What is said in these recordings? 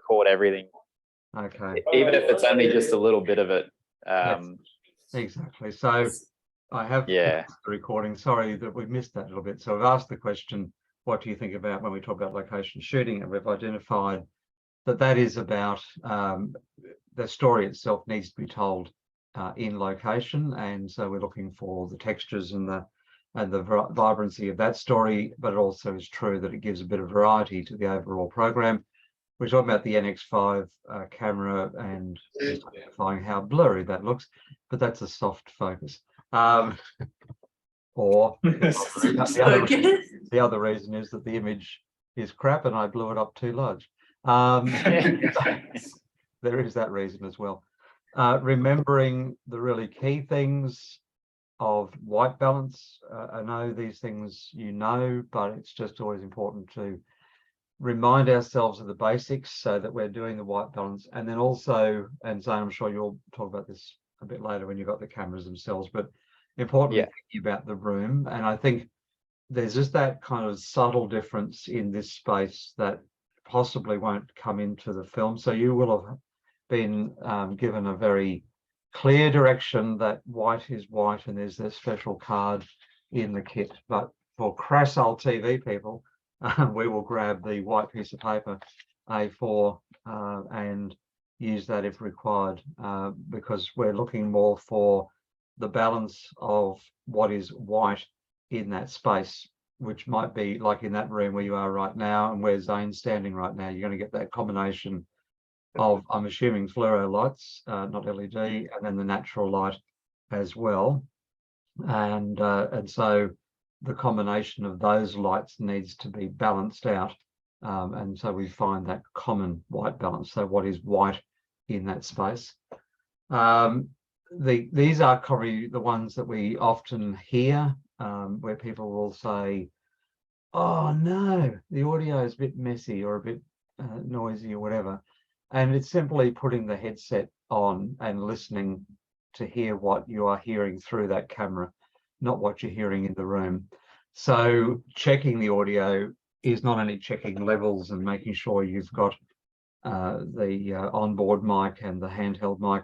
record everything, Okay. even if it's only just a little bit of it. Exactly. So I have the recording. Sorry that we missed that a little bit. So I've asked the question, what do you think about when we talk about location shooting? And we've identified that is about the story itself needs to be told in location. And so we're looking for the textures and the vibrancy of that story, but it also is true that it gives a bit of variety to the overall program. We're talking about the NX5 camera and identifying how blurry that looks, but that's a soft focus. Or the other reason is that the image is crap and I blew it up too large. There is that reason as well. Remembering the really key things of white balance. I know these things you know, but it's just always important to remind ourselves of the basics so that we're doing the white balance. And then also, and Zane, I'm sure you'll talk about this a bit later when you've got the cameras themselves, but importantly thinking about the room. And I think there's just that kind of subtle difference in this space that possibly won't come into the film. So you will have been given a very clear direction that white is white, and there's this special card in the kit. But for Crassol TV people, we will grab the white piece of paper, A4, and use that if required, because we're looking more for the balance of what is white in that space, which might be like in that room where you are right now and where Zane's standing right now. You're going to get that combination of, I'm assuming, fluoro lights, not LED, and then the natural light as well. And so the combination of those lights needs to be balanced out. And so we find that common white balance. So what is white in that space? These are probably the ones that we often hear, where people will say, oh no, the audio is a bit messy or a bit noisy or whatever. And it's simply putting the headset on and listening to hear what you are hearing through that camera, not what you're hearing in the room. So checking the audio is not only checking levels and making sure you've got the onboard mic and the handheld mic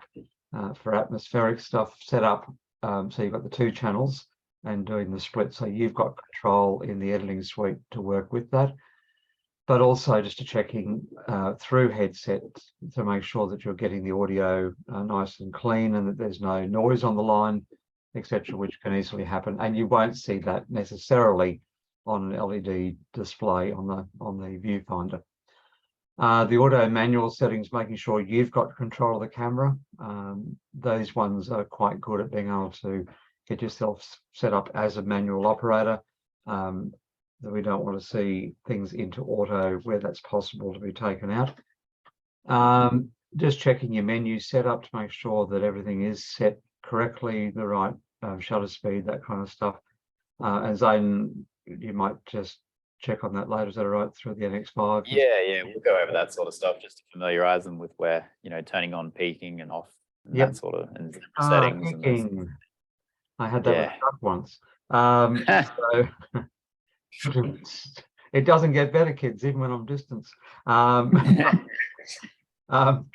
for atmospheric stuff set up. So you've got the two channels and doing the split. So you've got control in the editing suite to work with that. But also just to checking through headsets to make sure that you're getting the audio nice and clean and that there's no noise on the line, etc., which can easily happen. And you won't see that necessarily on an LED display on the viewfinder. The auto manual settings, making sure you've got control of the camera. Those ones are quite good at being able to get yourself set up as a manual operator. That we don't want to see things into auto where that's possible to be taken out. Just checking your menu setup to make sure that everything is set correctly, the right shutter speed, that kind of stuff. And Zane, you might just check on that later. Is that all right through the NX5? Yeah, we'll go over that sort of stuff just to familiarize them with where, turning on peaking and off and that sort of and settings. Peaking. And I had that with a truck once. So it doesn't get better, kids, even when I'm distance.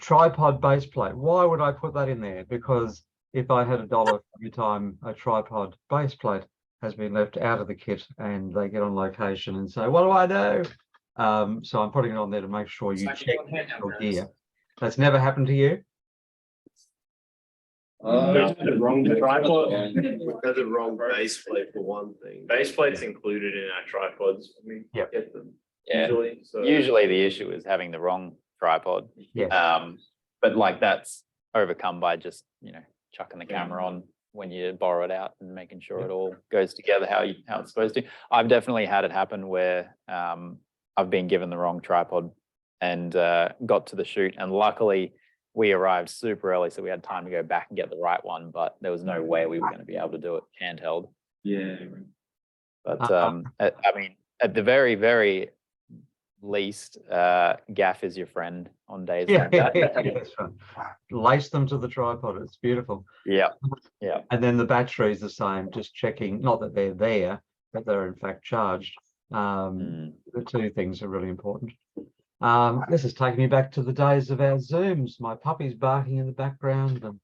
Tripod base plate. Why would I put that in there? Because if I had $1 every time a tripod base plate has been left out of the kit and they get on location and say, what do I do? So I'm putting it on there to make sure you check your gear. That's never happened to you? The wrong tripod. Got the wrong base plate for one thing. Base plate's included in our tripods. We get them usually. So Usually the issue is having the wrong tripod. But like that's overcome by just, chucking the camera on when you borrow it out and making sure it all goes together how it's supposed to. I've definitely had it happen where I've been given the wrong tripod and got to the shoot, and luckily we arrived super early, so we had time to go back and get the right one, but there was no way we were going to be able to do it handheld. But at the very, very least, gaff is your friend on days like that. That's right. Lace them to the tripod. It's beautiful. Yeah. And then the battery is the same, just checking, not that they're there, but they're in fact charged. The two things are really important. This is taking me back to the days of our Zooms. My puppy's barking in the background, and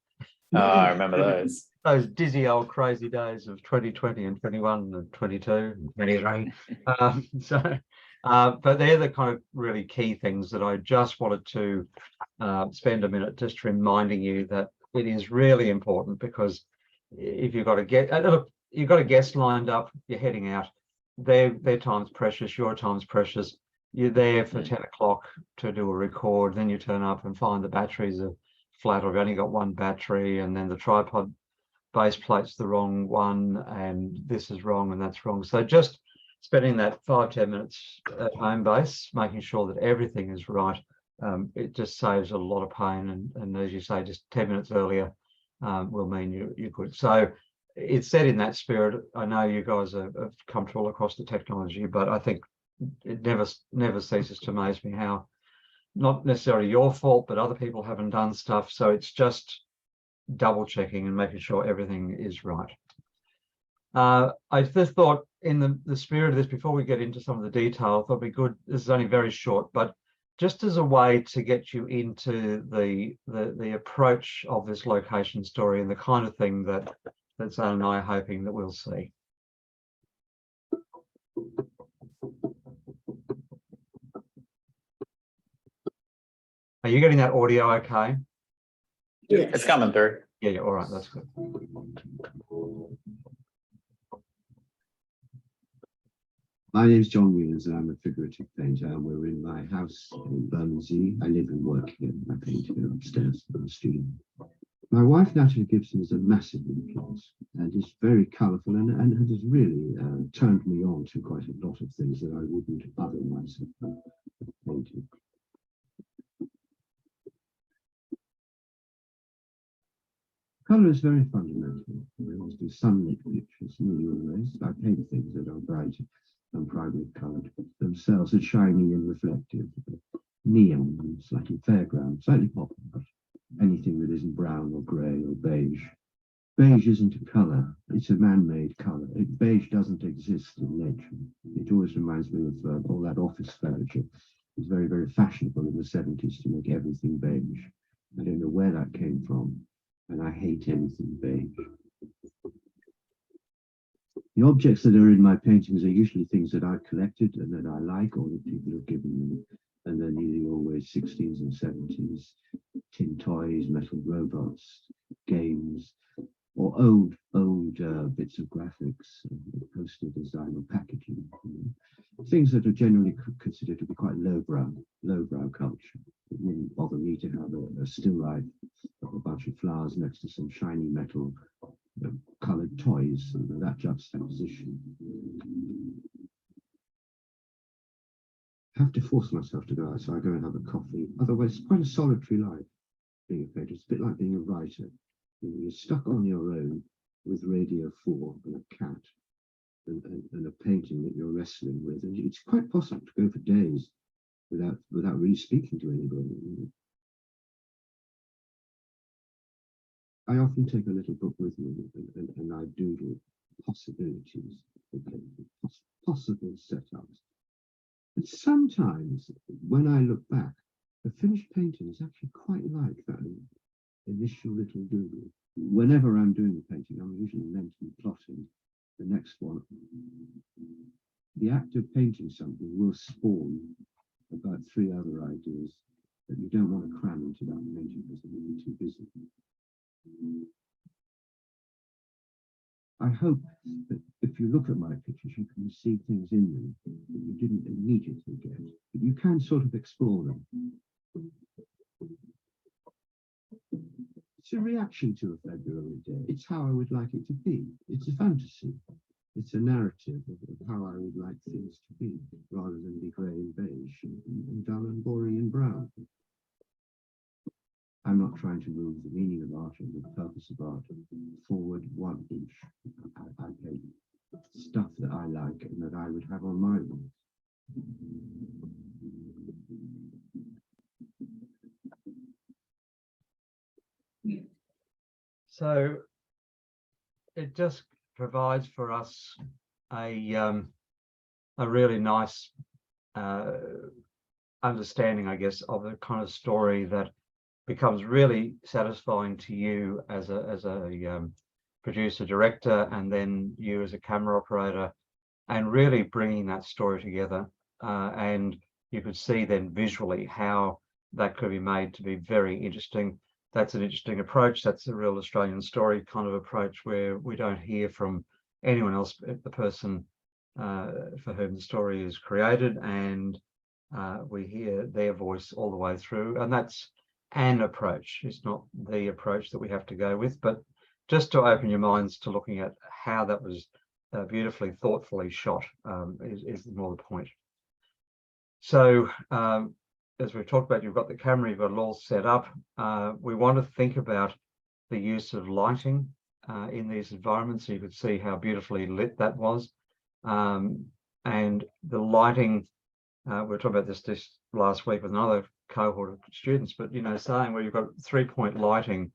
Oh, I remember those. those dizzy old crazy days of 2020 and 21 and 22 and 23. But they're the kind of really key things that I just wanted to spend a minute just reminding you that it is really important, because if you've got to get, look, you've got a guest lined up, you're heading out, their time's precious, your time's precious. You're there for 10 o'clock to do a record, then you turn up and find the batteries are flat, or you've only got one battery, and then the tripod base plate's the wrong one, and this is wrong and that's wrong. So just spending that 5-10 minutes at home base, making sure that everything is right, it just saves a lot of pain. And as you say, just 10 minutes earlier will mean you're good. So it's said in that spirit. I know you guys have come to all across the technology, but I think it never ceases to amaze me how, not necessarily your fault, but other people haven't done stuff. So it's just double checking and making sure everything is right. I just thought, in the spirit of this, before we get into some of the detail, I thought it'd be good, this is only very short, but just as a way to get you into the approach of this location story and the kind of thing that Zane and I are hoping that we'll see. Are you getting that audio okay? Yeah, it's coming through. Yeah, all right, that's good. My name is John Williams and I'm a figurative painter, and we're in my house in Bermondsey. I live and work here. I paint here upstairs in the studio. My wife, Natalie Gibson, is a massive influence and is very colourful and has really turned me on to quite a lot of things that I wouldn't otherwise have painted. Colour is very fundamental. I always do sunlit pictures, nearly always. I paint things that are bright and brightly coloured themselves, are shiny and reflective, neon and slightly fairground, slightly pop, but anything that isn't brown or grey or beige. Beige isn't a colour, it's a man-made colour. Beige doesn't exist in nature. It always reminds me of all that office furniture. It was very, very fashionable in the 70s to make everything beige. I don't know where that came from, and I hate anything beige. The objects that are in my paintings are usually things that I've collected and that I like, or that people have given me, and they're nearly always 60s and 70s, tin toys, metal robots, games, or old bits of graphics, poster design or packaging. Things that are generally considered to be quite lowbrow culture. It wouldn't bother me to have a still life of a bunch of flowers next to some shiny metal coloured toys, and that juxtaposition. I have to force myself to go out, so I go and have a coffee. Otherwise, it's quite a solitary life being a painter. It's a bit like being a writer. You're stuck on your own with Radio 4 and a cat and a painting that you're wrestling with. And it's quite possible to go for days without really speaking to anybody. I often take a little book with me and I doodle possibilities, possible setups. And sometimes when I look back, the finished painting is actually quite like that initial little doodle. Whenever I'm doing the painting, I'm usually mentally plotting the next one. The act of painting something will spawn about 3 other ideas that you don't want to cram into that painting because they're really too busy. I hope that if you look at my pictures, you can see things in them that you didn't immediately get, but you can sort of explore them. It's a reaction to a February day. It's how I would like it to be. It's a fantasy. It's a narrative of how I would like things to be, rather than be grey and beige and dull and boring and brown. I'm not trying to move the meaning of art or the purpose of art forward 1 inch. I paint stuff that I like and that I would have on my wall. So it just provides for us a really nice understanding, I guess, of the kind of story that becomes really satisfying to you as a producer director, and then you as a camera operator, and really bringing that story together. And you could see then visually how that could be made to be very interesting. That's an interesting approach. That's a real Australian story kind of approach, where we don't hear from anyone else but the person for whom the story is created, and we hear their voice all the way through. And that's an approach. It's not the approach that we have to go with, but just to open your minds to looking at how that was beautifully, thoughtfully shot is more the point. So as we've talked about, you've got the camera, you've got it all set up. We want to think about the use of lighting in these environments. So you could see how beautifully lit that was. And the lighting, we were talking about this last week with another cohort of students, but, you know, saying where you've got 3-point lighting,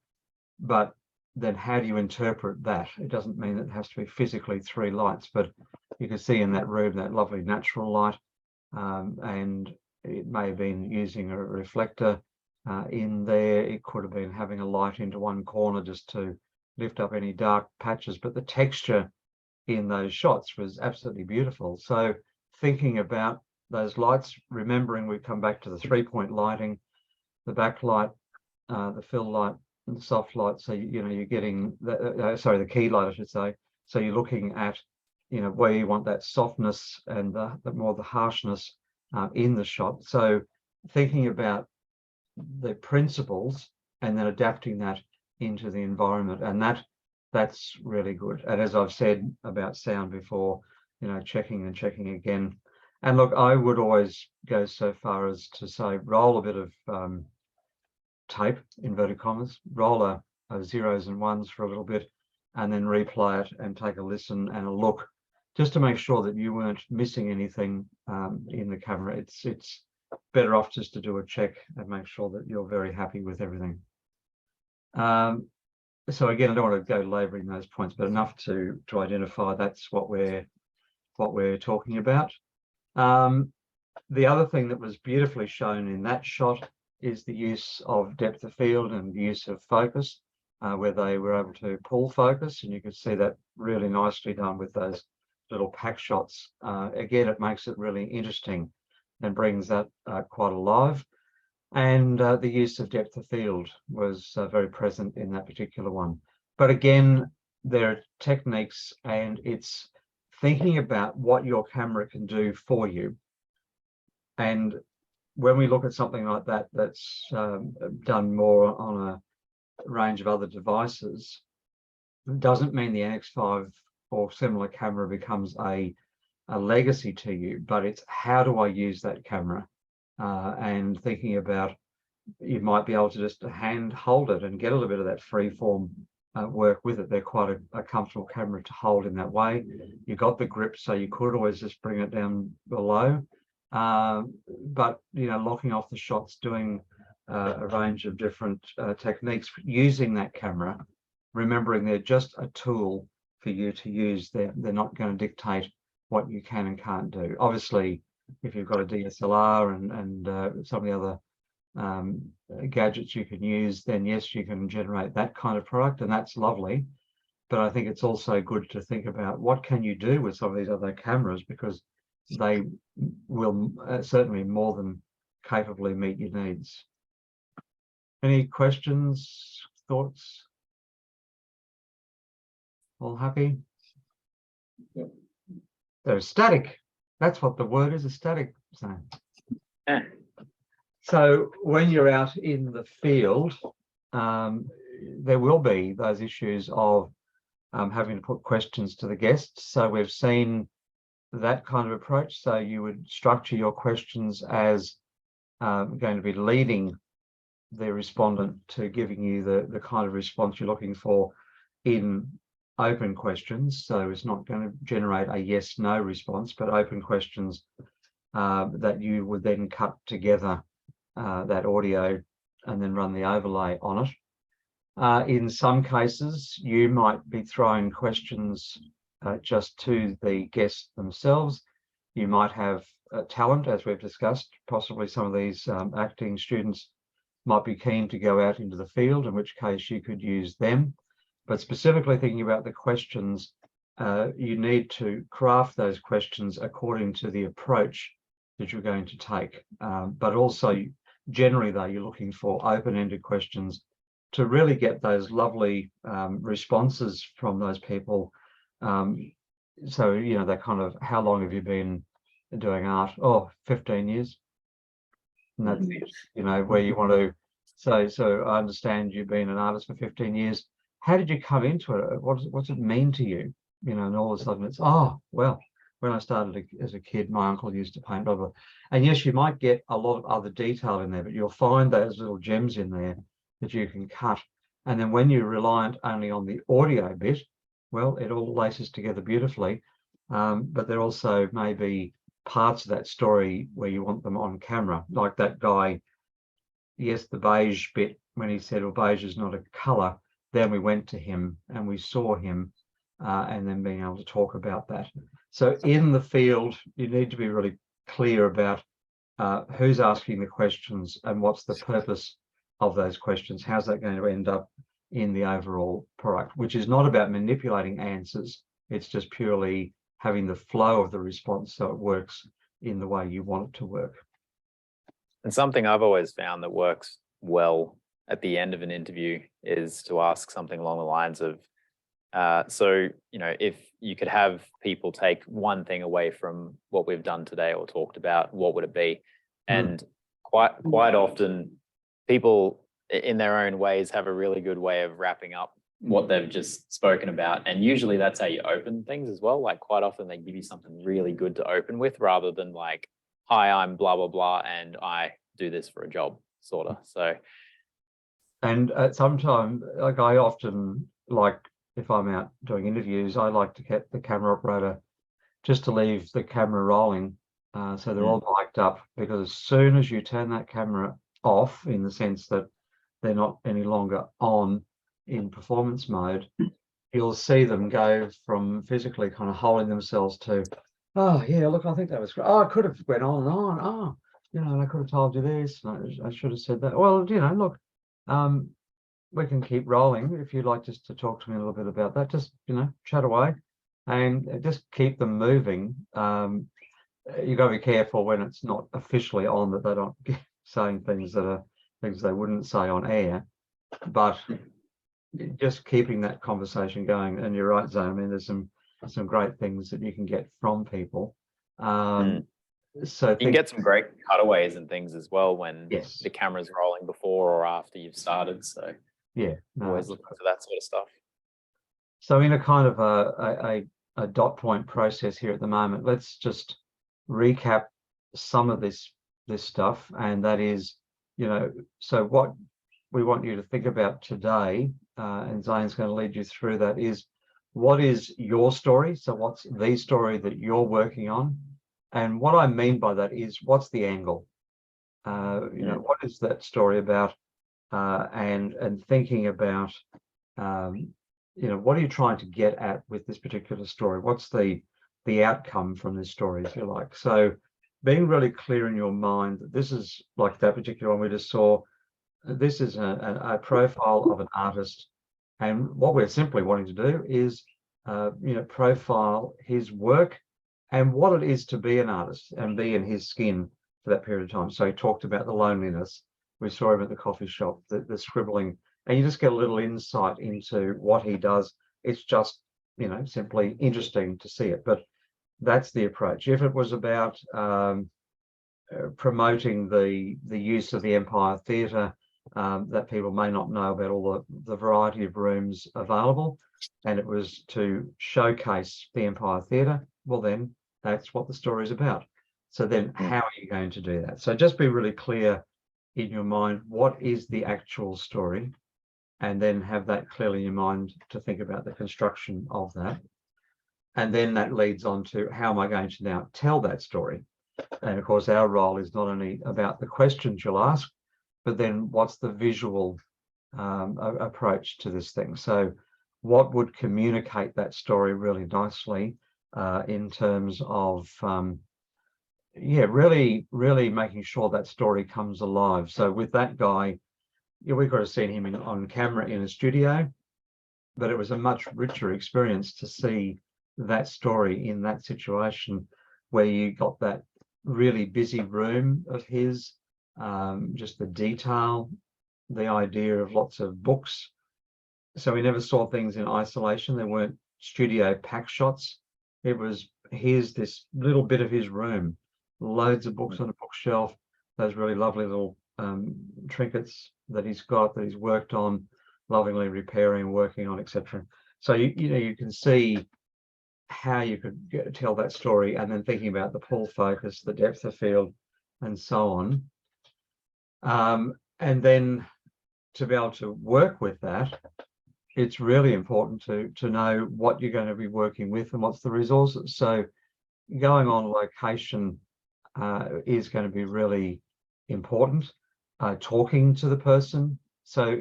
but then how do you interpret that? It doesn't mean that it has to be physically 3 lights, but you can see in that room that lovely natural light, and it may have been using a reflector in there. It could have been having a light into one corner just to lift up any dark patches, but the texture in those shots was absolutely beautiful. So thinking about those lights, remembering we come back to the 3-point lighting, the backlight, the fill light, and the soft light. So you know, you're getting the key light, I should say. So you're looking at, you know, where you want that softness and the more the harshness in the shot. So thinking about the principles and then adapting that into the environment, and that's really good. And as I've said about sound before, you know, checking and checking again. And look, I would always go so far as to say, roll a bit of tape, inverted commas, roll a zeros and ones for a little bit, and then replay it and take a listen and a look, just to make sure that you weren't missing anything in the camera. It's better off just to do a check and make sure that you're very happy with everything. So again, I don't want to go laboring those points, but enough to identify that's what we're talking about. The other thing that was beautifully shown in that shot is the use of depth of field and the use of focus, where they were able to pull focus, and you could see that really nicely done with those little pack shots. Again, it makes it really interesting and brings that quite alive. And the use of depth of field was very present in that particular one. But again, there are techniques, and it's thinking about what your camera can do for you. And when we look at something like that, that's done more on a range of other devices, it doesn't mean the NX5 or similar camera becomes a legacy to you, but it's how do I use that camera? And thinking about, you might be able to just hand hold it and get a little bit of that free form work with it. They're quite a comfortable camera to hold in that way. You got the grip, so you could always just bring it down below. But, you know, locking off the shots, doing a range of different techniques using that camera, remembering they're just a tool for you to use. They're not going to dictate what you can and can't do. Obviously, if you've got a DSLR and some of the other gadgets you can use, then yes, you can generate that kind of product, and that's lovely. But I think it's also good to think about what can you do with some of these other cameras, because they will certainly more than capably meet your needs. Any questions, thoughts? All happy? Yep. They're static. That's what the word is, a static zone. Yeah. So when you're out in the field, there will be those issues of having to put questions to the guests. So we've seen that kind of approach. So you would structure your questions as going to be leading the respondent to giving you the kind of response you're looking for in open questions. So it's not going to generate a yes/no response, but open questions that you would then cut together that audio and then run the overlay on it. In some cases, you might be throwing questions just to the guests themselves. You might have talent, as we've discussed. Possibly some of these acting students might be keen to go out into the field, in which case you could use them. But specifically thinking about the questions, you need to craft those questions according to the approach that you're going to take. But also, generally, though, you're looking for open-ended questions to really get those lovely responses from those people. So, you know, that kind of, how long have you been doing art? Oh, 15 years. And that's it, you know, where you want to say, so I understand you've been an artist for 15 years. How did you come into it? What's it mean to you? You know, and all of a sudden it's, oh, well, when I started as a kid, my uncle used to paint, blah, blah. And yes, you might get a lot of other detail in there, but you'll find those little gems in there that you can cut. And then when you're reliant only on the audio bit, well, it all laces together beautifully. But there also may be parts of that story where you want them on camera, like that guy. Yes, the beige bit, when he said, well, beige is not a color, then we went to him and we saw him, and then being able to talk about that. So in the field, you need to be really clear about who's asking the questions and what's the purpose of those questions. How's that going to end up in the overall product, which is not about manipulating answers. It's just purely having the flow of the response so it works in the way you want it to work. And something I've always found that works well at the end of an interview is to ask something along the lines of, so, you know, if you could have people take one thing away from what we've done today or talked about, what would it be? And quite often people in their own ways have a really good way of wrapping up what they've just spoken about. And usually that's how you open things as well. Like quite often they give you something really good to open with rather than like, hi, I'm blah, blah, blah, and I do this for a job, sort of. So. And sometimes, like I often, like if I'm out doing interviews, I like to get the camera operator just to leave the camera rolling. So they're all mic'd up, because as soon as you turn that camera off, in the sense that they're not any longer on in performance mode, you'll see them go from physically kind of holding themselves to, oh yeah, look, I think that was great. Oh, I could have went on and on. Oh, you know, and I could have told you this. And I should have said that. Well, you know, look, we can keep rolling. If you'd like just to talk to me a little bit about that, just, you know, chat away and just keep them moving. You've got to be careful when it's not officially on that they don't get saying things that are things they wouldn't say on air, but just keeping that conversation going. And you're right, Zane. I mean, there's some great things that you can get from people. So you can get some great cutaways and things as well when the camera's rolling before or after you've started. So yeah, always looking for that sort of stuff. So in a kind of a dot point process here at the moment, let's just recap some of this stuff. And that is, you know, so what we want you to think about today, and Zane's going to lead you through that, is what is your story? So what's the story that you're working on? And what I mean by that is, what's the angle? You know, what is that story about? And thinking about, you know, what are you trying to get at with this particular story? What's the outcome from this story, if you like? So being really clear in your mind that this is, like that particular one we just saw, this is a profile of an artist. And what we're simply wanting to do is, you know, profile his work and what it is to be an artist and be in his skin for that period of time. So he talked about the loneliness. We saw him at the coffee shop, the scribbling, and you just get a little insight into what he does. It's just, you know, simply interesting to see it. But that's the approach. If it was about promoting the use of the Empire Theatre, that people may not know about all the variety of rooms available, and it was to showcase the Empire Theatre, well then that's what the story is about. So then how are you going to do that? So just be really clear in your mind, what is the actual story? And then have that clearly in your mind to think about the construction of that. And then that leads on to, how am I going to now tell that story? And of course, our role is not only about the questions you'll ask, but then what's the visual approach to this thing? So what would communicate that story really nicely in terms of yeah, really, really making sure that story comes alive. So with that guy, yeah, we could have seen him on camera in a studio, but it was a much richer experience to see that story in that situation where you got that really busy room of his, just the detail, the idea of lots of books. So we never saw things in isolation. There weren't studio pack shots. It was, here's this little bit of his room, loads of books on a bookshelf, those really lovely little trinkets that he's got, that he's worked on, lovingly repairing, working on, etc. So you know, you can see how you could tell that story, and then thinking about the pull focus, the depth of field, and so on. And then to be able to work with that, it's really important to know what you're going to be working with and what's the resources. So going on location is going to be really important. Talking to the person. So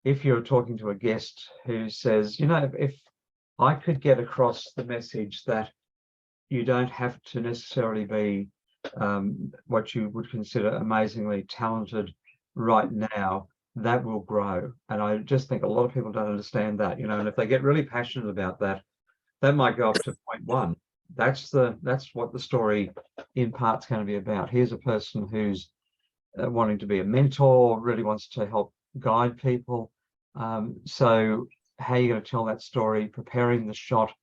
if you're talking to a guest who says, you know, if I could get across the message that you don't have to necessarily be what you would consider amazingly talented right now, that will grow. And I just think a lot of people don't understand that, you know, and if they get really passionate about that, that might go up to point one. That's what the story in part's going to be about. Here's a person who's wanting to be a mentor, really wants to help guide people. So how are you going to tell that story, preparing the shot,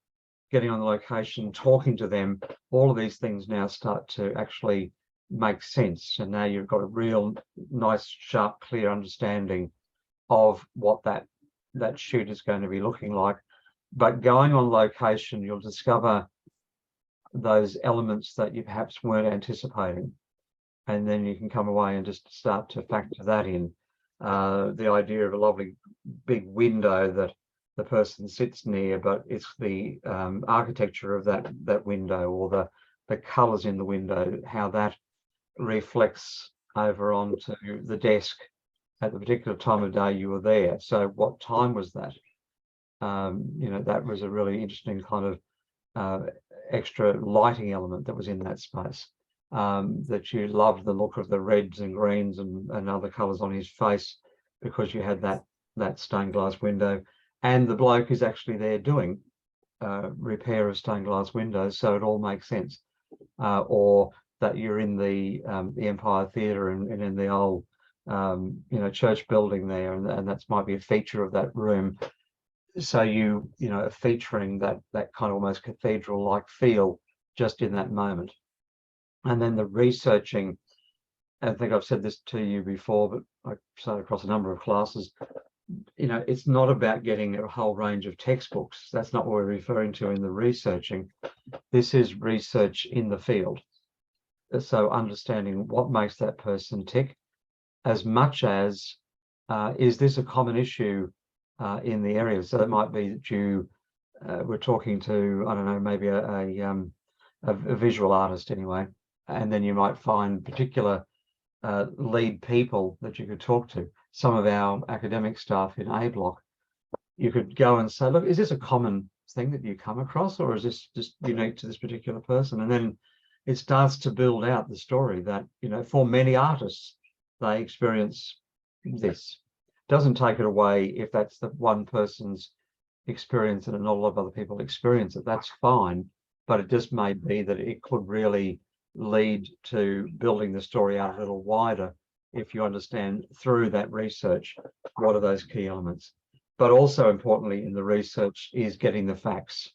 getting on the location, talking to them, all of these things now start to actually make sense. And now you've got a real nice, sharp, clear understanding of what that shoot is going to be looking like. But going on location, you'll discover those elements that you perhaps weren't anticipating. And then you can come away and just start to factor that in. The idea of a lovely big window that the person sits near, but it's the architecture of that window, or the colors in the window, how that reflects over onto the desk at the particular time of day you were there. So what time was that? You know, that was a really interesting kind of extra lighting element that was in that space. That you loved the look of the reds and greens and other colors on his face because you had that stained glass window, and the bloke is actually there doing repair of stained glass windows, so it all makes sense. Or that you're in the Empire Theatre and in the old you know, church building there, and that's might be a feature of that room. So you know, are featuring that kind of almost cathedral-like feel just in that moment. And then the researching, I think I've said this to you before, but I sat across a number of classes. You know, it's not about getting a whole range of textbooks. That's not what we're referring to in the researching. This is research in the field. So understanding what makes that person tick, as much as is this a common issue in the area? So it might be that you were talking to, I don't know, maybe a visual artist anyway, and then you might find particular lead people that you could talk to. Some of our academic staff in A Block, you could go and say, look, is this a common thing that you come across, or is this just unique to this particular person? And then it starts to build out the story that, you know, for many artists, they experience this. Doesn't take it away if that's the one person's experience and not a lot of other people experience it. That's fine, but it just may be that it could really lead to building the story out a little wider if you understand through that research what are those key elements. But also importantly in the research is getting the facts,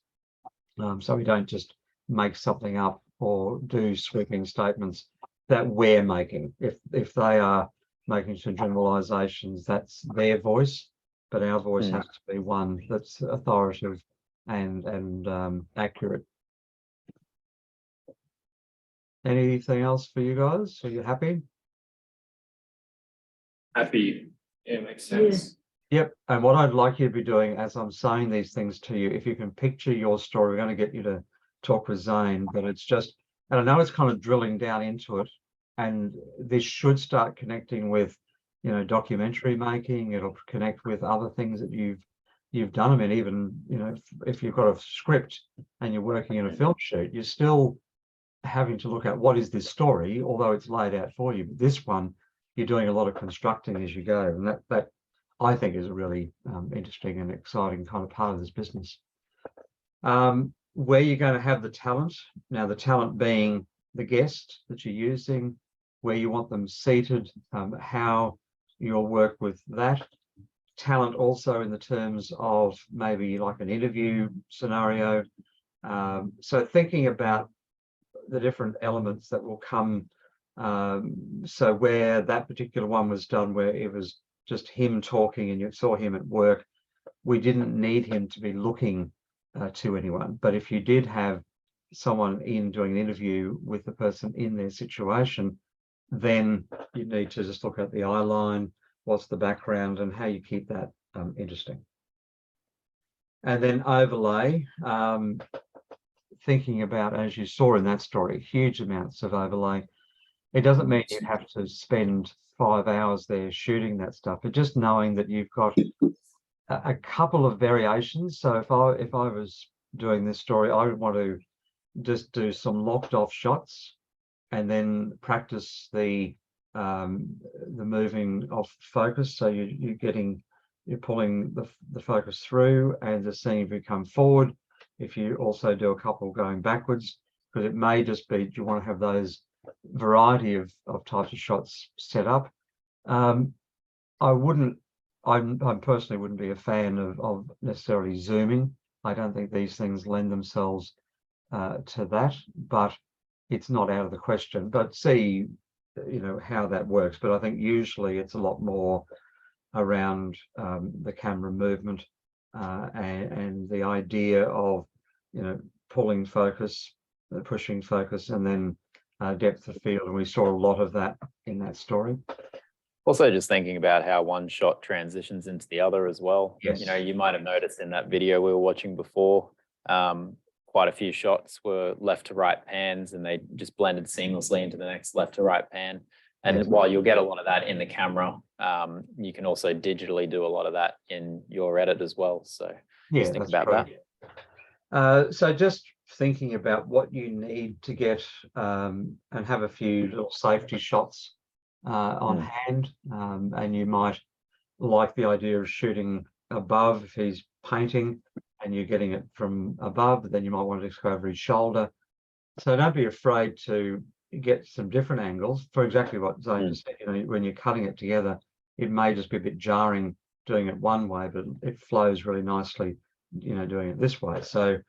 so we don't just make something up or do sweeping statements that we're making. If they are making some generalizations, that's their voice, but our voice has to be one that's authoritative and accurate. Anything else for you guys? Are you happy? Happy. Yeah, makes sense. Yep. And what I'd like you to be doing as I'm saying these things to you, if you can picture your story, we're going to get you to talk with Zane, but it's just, and I know it's kind of drilling down into it, and this should start connecting with, you know, documentary making. It'll connect with other things that you've done. I mean, even, you know, if you've got a script and you're working in a film shoot, you're still having to look at what is this story, although it's laid out for you. But this one, you're doing a lot of constructing as you go, and that I think is a really interesting and exciting kind of part of this business. Where you're going to have the talent, now the talent being the guest that you're using, where you want them seated, how you'll work with that. Talent also in the terms of maybe like an interview scenario. So thinking about the different elements that will come. So where that particular one was done, where it was just him talking and you saw him at work, we didn't need him to be looking to anyone. But if you did have someone in doing an interview with the person in their situation, then you need to just look at the eye line, what's the background, and how you keep that interesting. And then overlay, thinking about, as you saw in that story, huge amounts of overlay. It doesn't mean you have to spend 5 hours there shooting that stuff, but just knowing that you've got a couple of variations. So if I was doing this story, I would want to just do some locked off shots and then practice the moving of focus. So you're pulling the focus through and just seeing if you come forward. If you also do a couple going backwards, because it may just be, do you want to have those variety of types of shots set up? I personally wouldn't be a fan of necessarily zooming. I don't think these things lend themselves to that, but it's not out of the question. But see, how that works. But I think usually it's a lot more around the camera movement and the idea of, pulling focus, pushing focus, and then depth of field. And we saw a lot of that in that story. Also, just thinking about how one shot transitions into the other as well. Yes. You might have noticed in that video we were watching before, quite a few shots were left to right pans, and they just blended seamlessly into the next left to right pan. And Yes. while you'll get a lot of that in the camera, you can also digitally do a lot of that in your edit as well. So just think about that. So just thinking about what you need to get and have a few little safety shots on hand, and you might like the idea of shooting above if he's painting and you're getting it from above, but then you might want to just go over his shoulder. So don't be afraid to get some different angles for exactly what Zane just said. When you're cutting it together, it may just be a bit jarring doing it one way, but it flows really nicely, doing it this way. So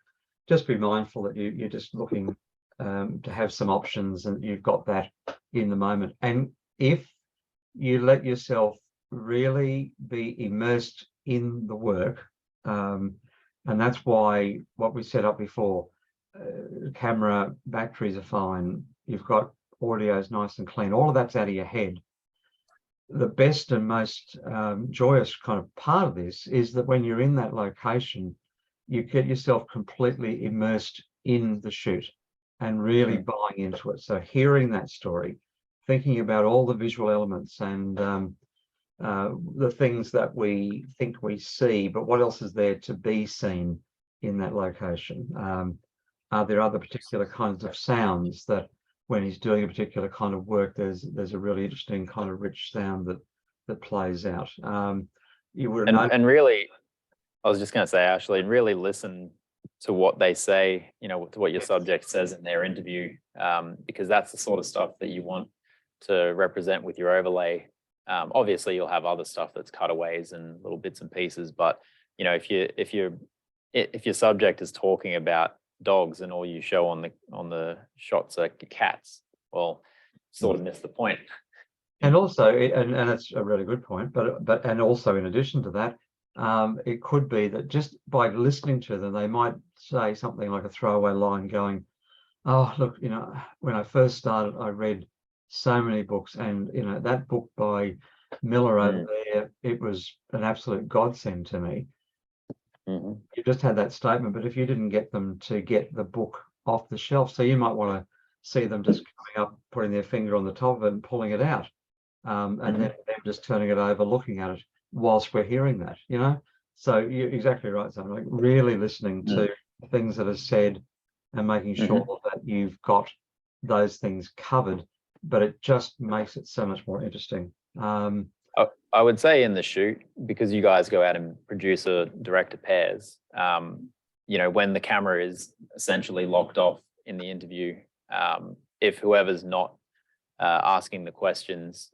just be mindful that you're just looking to have some options and you've got that in the moment. And if you let yourself really be immersed in the work, and that's why what we set up before, camera batteries are fine, you've got audio's nice and clean, all of that's out of your head. The best and most joyous kind of part of this is that when you're in that location, you get yourself completely immersed in the shoot and really buying into it. So hearing that story, thinking about all the visual elements and the things that we think we see, but what else is there to be seen in that location? Are there other particular kinds of sounds that when he's doing a particular kind of work, there's a really interesting kind of rich sound that plays out. You would and really, I was just going to say, Ashley, really listen to what they say, to what your subject says in their interview, because that's the sort of stuff that you want to represent with your overlay. Obviously, you'll have other stuff that's cutaways and little bits and pieces, but if your subject is talking about dogs and all you show on the shots are cats, well, sort of miss the point. And also, and that's a really good point, but and also in addition to that, it could be that just by listening to them, they might say something like a throwaway line going, oh, look, when I first started, I read so many books, and that book by Miller over there, it was an absolute godsend to me. You just had that statement, but if you didn't get them to get the book off the shelf, so you might want to see them just coming up, putting their finger on the top of it and pulling it out, and then them just turning it over, looking at it whilst we're hearing that, So you're exactly right, so like really listening to things that are said and making sure that you've got those things covered, but it just makes it so much more interesting. I would say in the shoot, because you guys go out and produce a director pairs, you know, when the camera is essentially locked off in the interview, if whoever's not asking the questions,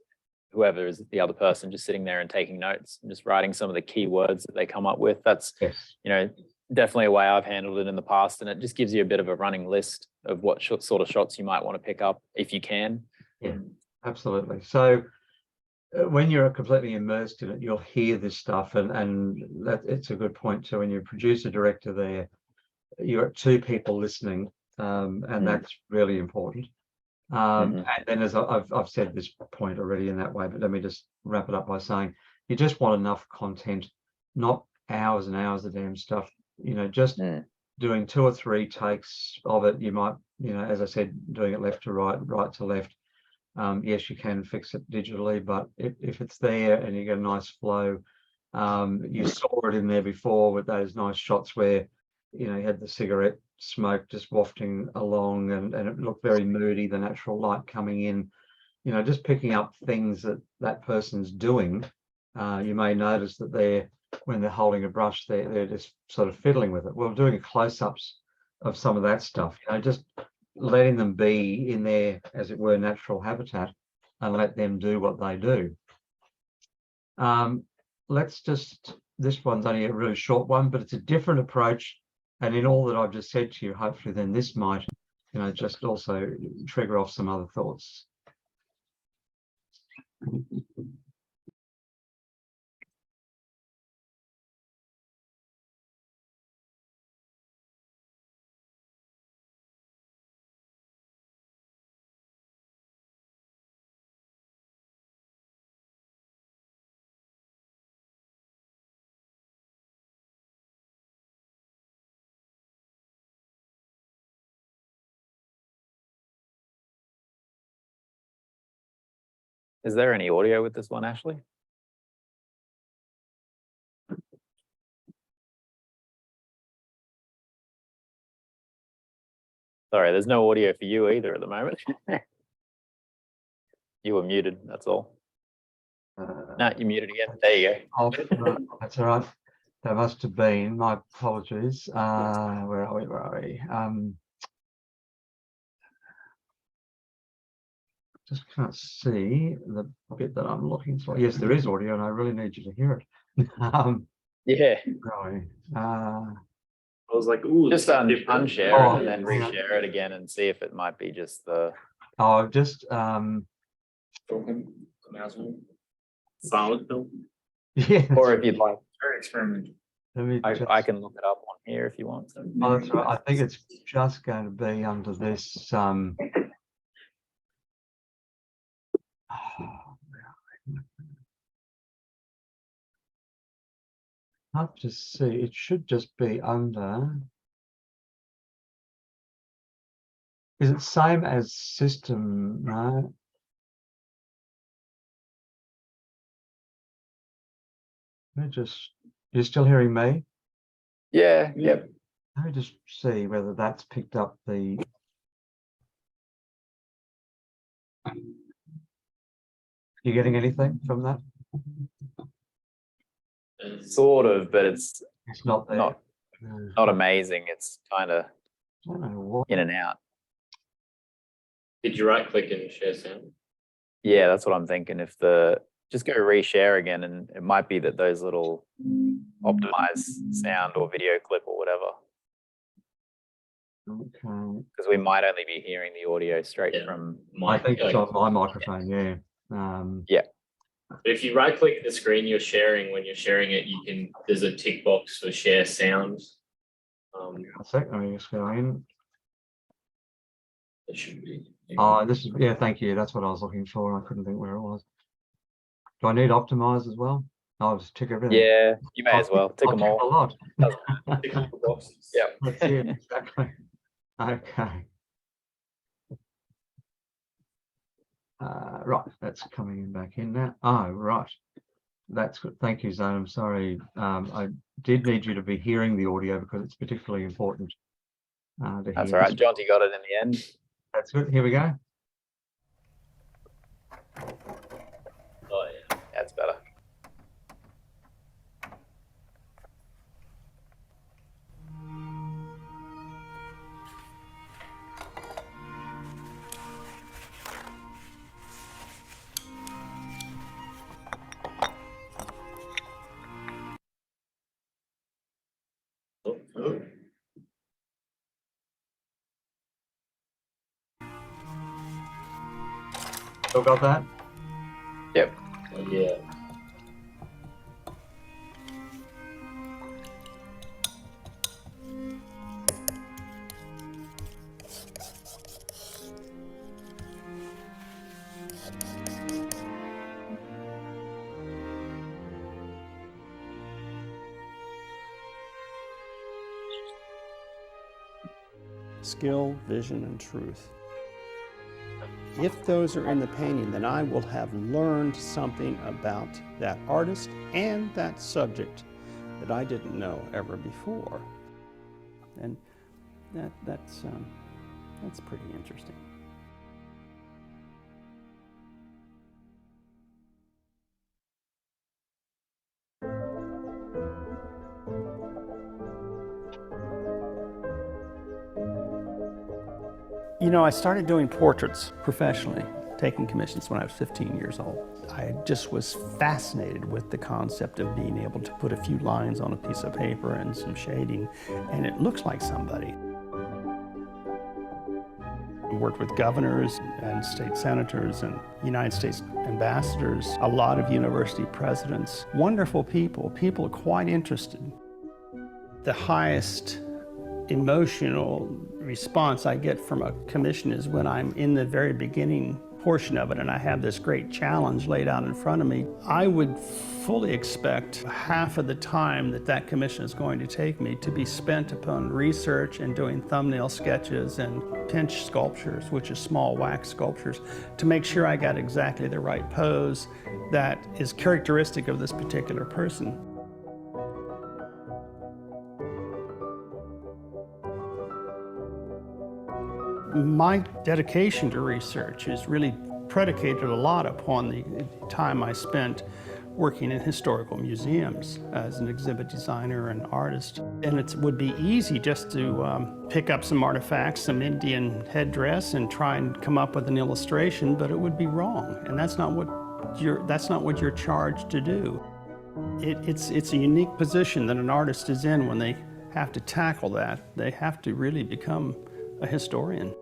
whoever is the other person just sitting there and taking notes and just writing some of the key words that they come up with, that's, Yes. you know, definitely a way I've handled it in the past. And it just gives you a bit of a running list of what sort of shots you might want to pick up if you can. Yeah, absolutely. So when you're completely immersed in it, you'll hear this stuff, and that it's a good point too. When you're a producer director there, you're at two people listening, and that's really important. And then, as I've said this point already in that way, but let me just wrap it up by saying you just want enough content, not hours and hours of damn stuff. You know, just doing 2 or 3 takes of it. You might, you know, as I said, doing it left to right, right to left. Yes, you can fix it digitally, but if it's there and you get a nice flow, you saw it in there before with those nice shots where, you know, you had the cigarette smoke just wafting along, and it looked very moody, the natural light coming in, you know, just picking up things that that person's doing. You may notice that when they're holding a brush, they're just sort of fiddling with it. Well, doing close-ups of some of that stuff, you know, just letting them be in their, as it were, natural habitat, and let them do what they do. This one's only a really short one, but it's a different approach. And in all that I've just said to you, hopefully then this might, you know, just also trigger off some other thoughts. Is there any audio with this one, Ashley? Sorry, there's no audio for you either at the moment. You were muted, that's all. No, you're muted again. There you go. That's all right. That must have been, my apologies. Where are we? Just can't see the bit that I'm looking for. Yes, there is audio, and I really need you to hear it. Yeah. Right. I was like, ooh, Just this is different. unshare Oh, it and then hang on. reshare it again and see if it might be just the. Oh, just Silent film. yeah. Or if you'd like, Very experimental. Let me just, I can look it up on here if you want. oh, that's right. I think it's just going to be under this. Hard to see. It should just be under. Is it same as system? No. Let me just. You're still hearing me? Yeah, yep. Let me just see whether that's picked up the. You getting anything from that? Sort of, but it's not there. Not amazing. It's kind of I don't know what. in and out. Did you right click and share sound? Yeah, that's what I'm thinking. If just go reshare again, and it might be that those little optimize sound or video clip or whatever. Okay. Because we might only be hearing the audio straight from. I think it's on my microphone. Yeah. Yeah. But if you right click the screen you're sharing, when you're sharing it, there's a tick box for share sound. A sec, let me just go in. It should be. This is, yeah, thank you. That's what I was looking for. I couldn't think where it was. Do I need optimize as well? I'll just tick everything. Yeah, you may as well tick I'll them tick all. a lot. Tick all the boxes. Yeah. That's it, exactly. Okay. Right, that's coming back in now. Oh, right. That's good. Thank you, Zane. I'm sorry. I did need you to be hearing the audio because it's particularly important. To That's hear. all right. Jonty got it in the end. That's good. Here we go. Oh, yeah. That's better. Oh, oh. Still got that? Oh, yeah. Skill, vision, and truth. If those are in the painting, then I will have learned something about that artist and that subject that I didn't know ever before. And that's pretty interesting. You know, I started doing portraits professionally, taking commissions when I was 15 years old. I just was fascinated with the concept of being able to put a few lines on a piece of paper and some shading, and it looks like somebody. I worked with governors and state senators and United States ambassadors, a lot of university presidents, wonderful people, people quite interested. The highest emotional response I get from a commission is when I'm in the very beginning portion of it and I have this great challenge laid out in front of me. I would fully expect half of the time that that commission is going to take me to be spent upon research and doing thumbnail sketches and pinch sculptures, which is small wax sculptures, to make sure I got exactly the right pose that is characteristic of this particular person. My dedication to research is really predicated a lot upon the time I spent working in historical museums as an exhibit designer and artist. And it would be easy just to pick up some artifacts, some Indian headdress, and try and come up with an illustration, but it would be wrong. And that's not what you're charged to do. It's a unique position that an artist is in when they have to tackle that. They have to really become a historian.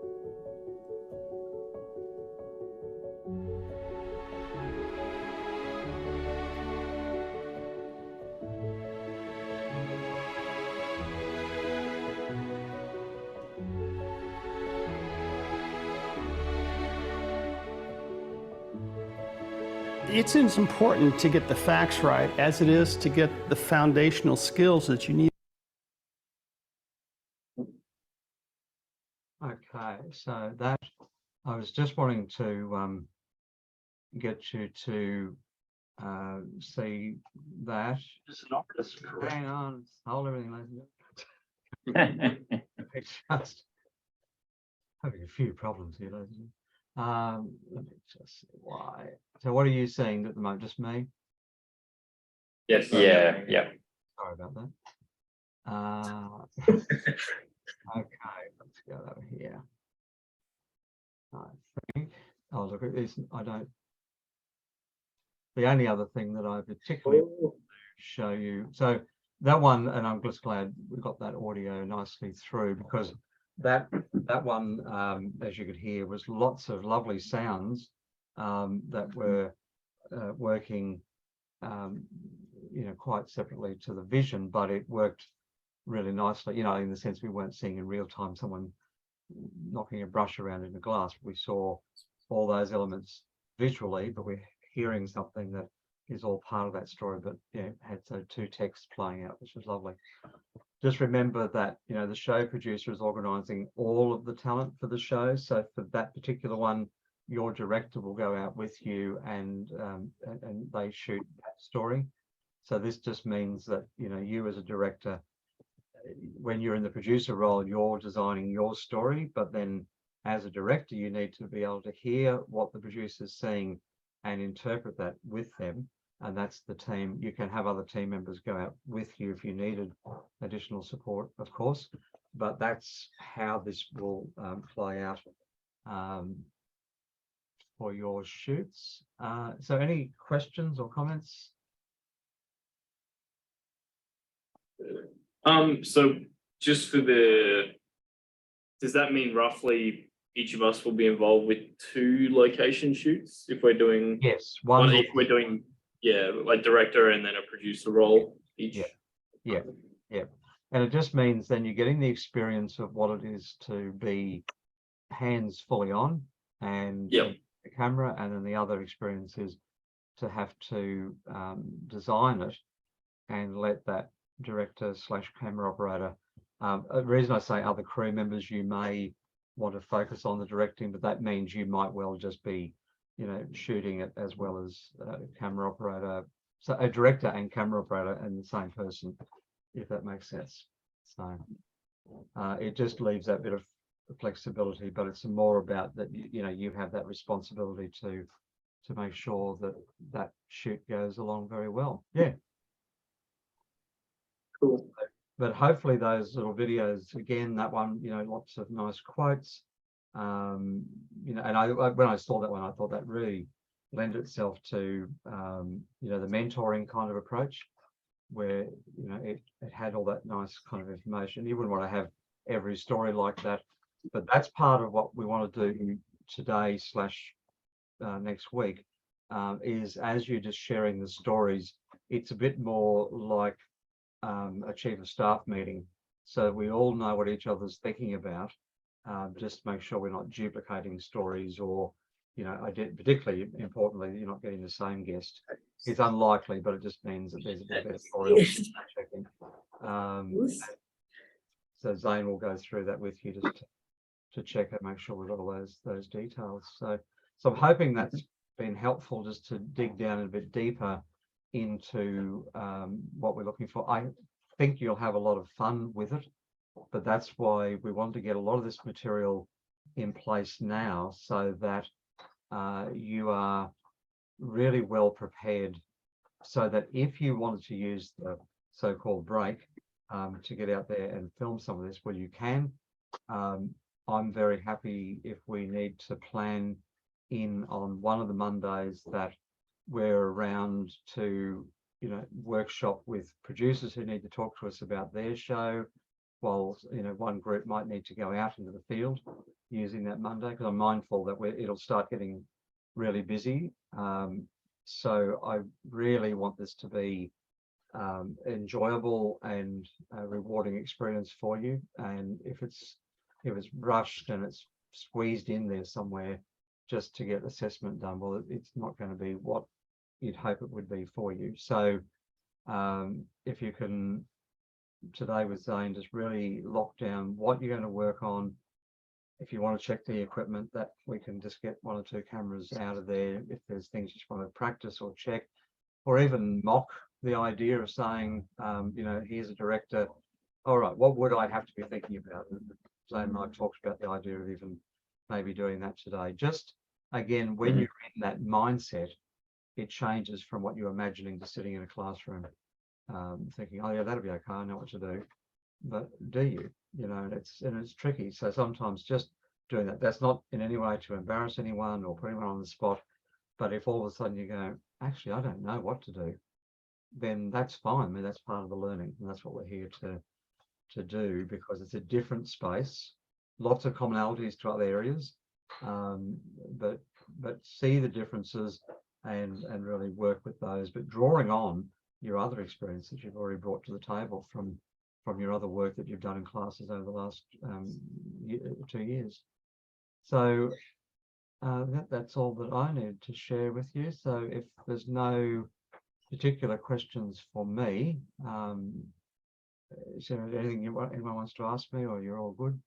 It's as important to get the facts right as it is to get the foundational skills that you need. Okay, so that I was just wanting to get you to see that. Just an artist. Hang on, hold everything, ladies and gentlemen. It's just having a few problems here, ladies and gentlemen. Let me just see why. So what are you seeing at the moment? Just me? Yes. Yeah, yeah. Sorry about that. Okay, let's go over here. I think, oh look, it is, I don't, the only other thing that I particularly show you, so that one, and I'm just glad we got that audio nicely through, because that one, as you could hear, was lots of lovely sounds that were working, you know, quite separately to the vision, but it worked really nicely, you know, in the sense we weren't seeing in real time someone knocking a brush around in a glass. We saw all those elements visually, but we're hearing something that is all part of that story, but yeah, had so two texts playing out, which was lovely. Just remember that, you know, the show producer is organizing all of the talent for the show. So for that particular one, your director will go out with you and they shoot that story. So this just means that, you know, you as a director, when you're in the producer role, you're designing your story, but then as a director, you need to be able to hear what the producer's saying and interpret that with them. And that's the team. You can have other team members go out with you if you needed additional support, of course, but that's how this will play out for your shoots. So any questions or comments? So just for does that mean roughly each of us will be involved with 2 location shoots if we're doing, Yes, one. if we're doing, yeah, like director and then a producer role each? Yeah. And it just means then you're getting the experience of what it is to be hands fully on and Yep. the camera, and then the other experience is to have to design it and let that director / camera operator. The reason I say other crew members, you may want to focus on the directing, but that means you might well just be, you know, shooting it as well as camera operator. So a director and camera operator and the same person, if that makes sense. So it just leaves that bit of flexibility, but it's more about that, you know, you have that responsibility to make sure that that shoot goes along very well. Yeah. Cool. But hopefully those little videos, again, that one, you know, lots of nice quotes. You know, and I when I saw that one, I thought that really lent itself to you know, the mentoring kind of approach, where, you know, it had all that nice kind of information. You wouldn't want to have every story like that, but that's part of what we want to do today / next week, is as you're just sharing the stories, it's a bit more like a chief of staff meeting, so we all know what each other's thinking about. Just make sure we're not duplicating stories, or, you know, particularly importantly, you're not getting the same guest. It's unlikely, but it just means that there's a bit of editorial checking. So Zane will go through that with you just to check and make sure we've got all those details. So I'm hoping that's been helpful, just to dig down a bit deeper into what we're looking for. I think you'll have a lot of fun with it, but that's why we want to get a lot of this material in place now, so that you are really well prepared, so that if you wanted to use the so-called break to get out there and film some of this, well, you can. I'm very happy if we need to plan in on one of the Mondays that we're around to, you know, workshop with producers who need to talk to us about their show, while, you know, one group might need to go out into the field using that Monday, because I'm mindful that it'll start getting really busy. So I really want this to be enjoyable and a rewarding experience for you. And if it's rushed and it's squeezed in there somewhere just to get assessment done, well, it's not going to be what you'd hope it would be for you. So if you can today with Zane, just really lock down what you're going to work on. If you want to check the equipment, that we can just get 1 or 2 cameras out of there. If there's things you just want to practice or check, or even mock the idea of saying, you know, here's a director, all right, what would I have to be thinking about? And Zane and I talked about the idea of even maybe doing that today. Just again, when you're in that mindset, it changes from what you're imagining to sitting in a classroom thinking, oh yeah, that'll be okay, I know what to do. But do you? You know, it's tricky. So sometimes just doing that's not in any way to embarrass anyone or put anyone on the spot. But if all of a sudden you go, actually, I don't know what to do, then that's fine. I mean, that's part of the learning, and that's what we're here to do, because it's a different space, lots of commonalities to other areas, but see the differences and really work with those, but drawing on your other experiences you've already brought to the table from your other work that you've done in classes over the last 2 years. So that's all that I need to share with you. So if there's no particular questions for me, is there anything anyone wants to ask me, or you're all good?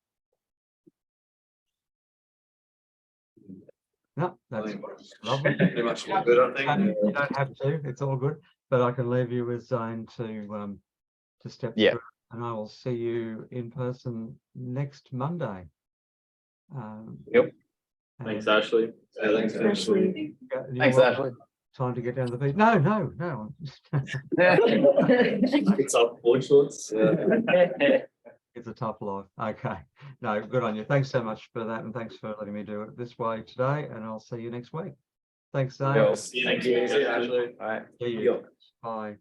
No, that's lovely. Pretty much all good, I think. You don't have to, it's all good, but I can leave you with Zane to step Yeah. through, and I will see you in person next Monday. Yep. Thanks, and, Ashley. Yeah, thanks, Especially. you're Thanks, welcome. Ashley. Time to get down to the beach. No. It's up board shorts. It's a tough life. Okay. No, good on you. Thanks so much for that. And thanks for letting me do it this way today. And I'll see you next week. Thanks, Dave. Cool. See you next week. See you, Ashley. All right. See you. Bye.